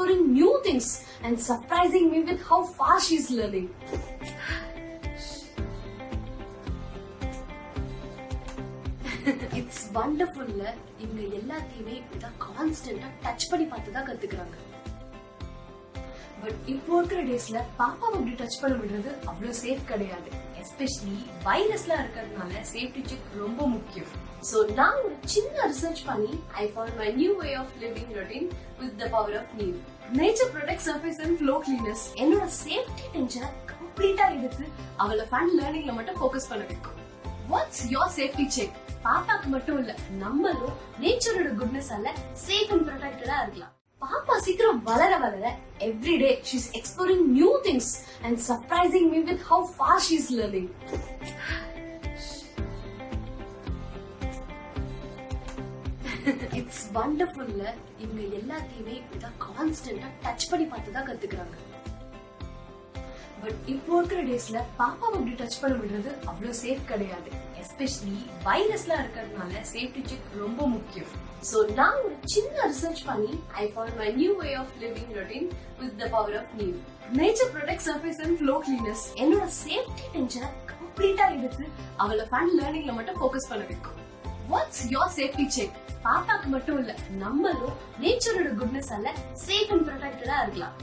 exploring new things and surprising me with how fast she's learning. It's wonderful. இவங்க எல்லாத்தையுமே இப்படிதான் கான்ஸ்டன்டா touch பண்ணி பார்த்து தான் கத்துக்கிறாங்க. பட் இப்போ இருக்கிற டேஸ்ல பாப்பாவை அப்படி டச் பண்ண விடுறது அவ்வளவு சேஃப் கிடையாது. எஸ்பெஷலி வைரஸ்லாம் இருக்கிறதுனால சேஃப்டி செக் ரொம்ப முக்கியம். So நான் ஒரு சின்ன ரிசர்ச் பண்ணி I found my new way of living routine with the power of neem. Nature protects surface and floor cleaners. என்னோட சேஃப்டி டென்ஷனை கம்ப்ளீட்டா எடுத்து அவளை ஃபன் லேர்னிங்ல மட்டும் ஃபோக்கஸ் பண்ண வைக்கும். What's your safety check? பாப்பாக்கு மட்டும் இல்ல, நம்மளும் நேச்சரோட குட்னஸால சேஃப் அண்ட் ப்ரொடெக்டடா இருக்கலாம். பாப்பா சீக்கிரம் வளர வளர every day she's exploring new things and surprising me with how fast she's learning. It's wonderful. இவங்க எல்லாத்தையுமே இப்படிதான் கான்ஸ்டன்டா டச் பண்ணி பார்த்து தான் கத்துக்கிறாங்க. பட் இப்போ இருக்கிற டேஸ்ல பாப்பாவை அப்படி டச் பண்ண விடுறது அவ்வளவு சேஃப் கிடையாது. எஸ்பெஷலி வைரஸ்லாம் இருக்கிறதுனால சேஃப்டி செக் ரொம்ப முக்கியம். So நான் ஒரு சின்ன ரிசர்ச் பண்ணி I found my new way of living routine with the power of neem. Nature protects surface and floor cleaners. என்னோட சேஃப்டி டென்ஷனை கம்ப்ளீட்டா எடுத்து அவளை ஃபன் லேர்னிங்ல மட்டும் ஃபோக்கஸ் பண்ண வைக்கும். What's your safety check? பாப்பாக்கு மட்டும் இல்ல, நம்மளும் நேச்சரோட குட்னஸால சேஃப் அண்ட் ப்ரொடெக்டடா இருக்கலாம்.